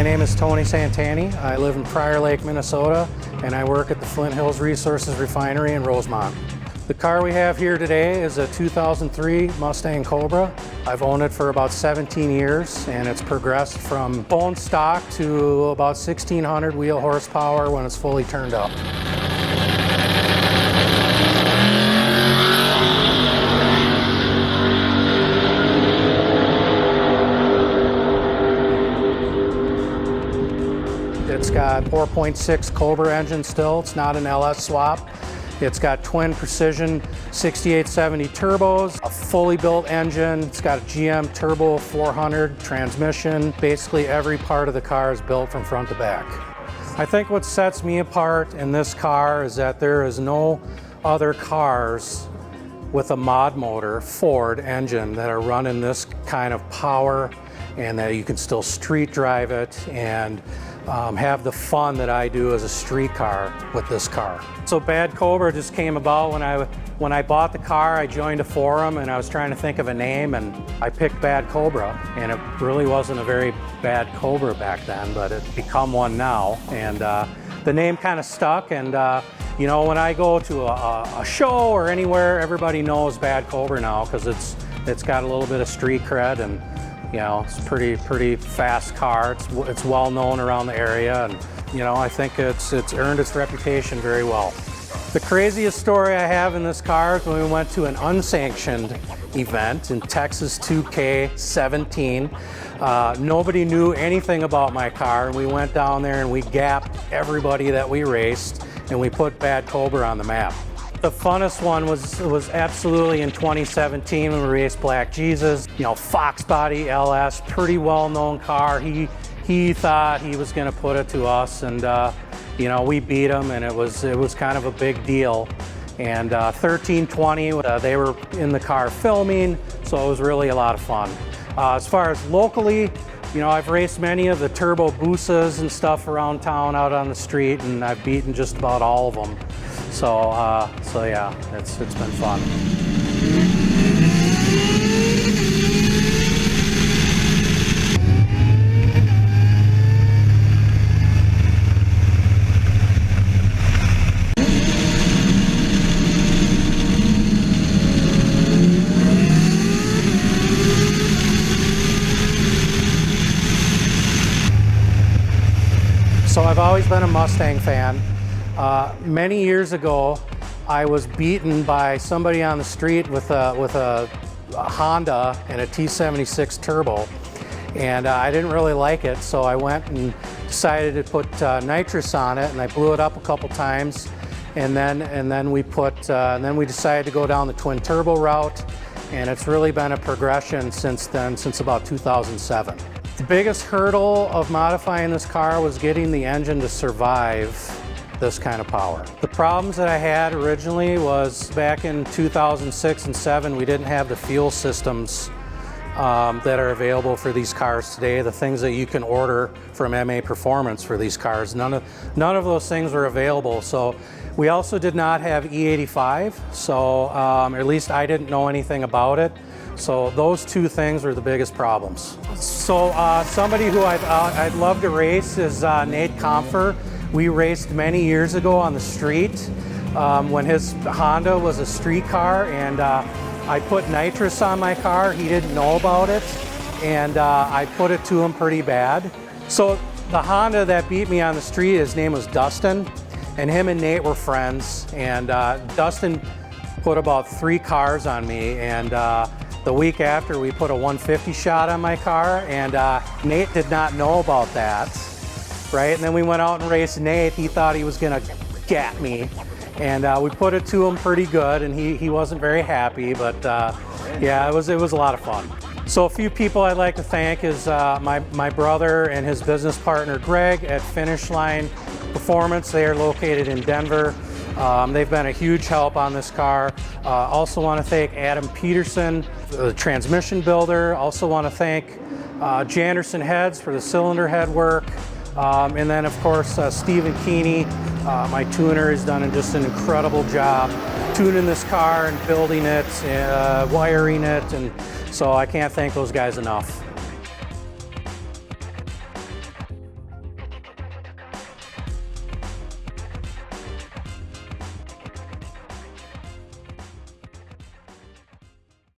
name is Tony Santani. I live in Prior Lake, Minnesota, and I work at the Flint Hills Resources Refinery in Rosemont. The car we have here today is a 2003 Mustang Cobra. I've owned it for about 17 years, and it's progressed from bone stock to about 1,600 wheel horsepower when it's fully turned up. It's got 4.6 Cobra engine still. It's not an LS swap. It's got twin precision 6870 turbos, a fully built engine. It's got a GM Turbo 400 transmission. Basically every part of the car is built from front to back. I think what sets me apart in this car is that there is no other cars with a mod motor Ford engine that are running this kind of power, and that you can still street drive it and have the fun that I do as a street car with this car. So Bad Cobra just came about when I bought the car. I joined a forum and I was trying to think of a name, and I picked Bad Cobra, and it really wasn't a very bad Cobra back then, but it's become one now, and the name kind of stuck. And you know, when I go to a show or anywhere, everybody knows Bad Cobra now because it's got a little bit of street cred, and you know, it's a pretty fast car. It's well known around the area, and you know, I think it's earned its reputation very well. The craziest story I have in this car is when we went to an unsanctioned event in Texas 2K17. Nobody knew anything about my car, and we went down there and we gapped everybody that we raced, and we put Bad Cobra on the map. The funnest one was absolutely in 2017 when we raced Black Jesus. You know, Fox Body LS, pretty well-known car. He thought he was going to put it to us, and you know, we beat him, and it was kind of a big deal. And 1320, they were in the car filming, so it was really a lot of fun. As far as locally, you know, I've raced many of the Hayabusas and stuff around town out on the street, and I've beaten just about all of them. So yeah, it's been fun. So I've always been a Mustang fan. Many years ago, I was beaten by somebody on the street with a Honda and a T76 turbo, and I didn't really like it, so I went and decided to put nitrous on it, and I blew it up a couple times, and then we decided to go down the twin turbo route, and it's really been a progression since then, since about 2007. The biggest hurdle of modifying this car was getting the engine to survive this kind of power. The problems that I had originally was back in 2006 and 7, we didn't have the fuel systems that are available for these cars today, the things that you can order from MA Performance for these cars. None of those things were available. So we also did not have E85, so at least I didn't know anything about it. So those two things were the biggest problems. So somebody who I'd love to race is Nate Comfer. We raced many years ago on the street when his Honda was a street car, and I put nitrous on my car. He didn't know about it, and I put it to him pretty bad. So the Honda that beat me on the street, his name was Dustin, and him and Nate were friends, and Dustin put about 3 cars on me, and the week after we put a 150 shot on my car, and Nate did not know about that. Right, and then we went out and raced Nate. He thought he was gonna gap me, and we put it to him pretty good, and he wasn't very happy, but yeah, it was a lot of fun. So a few people I'd like to thank is my brother and his business partner Greg at Finish Line Performance. They are located in Denver. They've been a huge help on this car. Also want to thank Adam Peterson, the transmission builder. Also want to thank Janderson Heads for the cylinder head work. And then of course Stephen Keeney, my tuner, has done just an incredible job tuning this car and building it, wiring it, and so I can't thank those guys enough.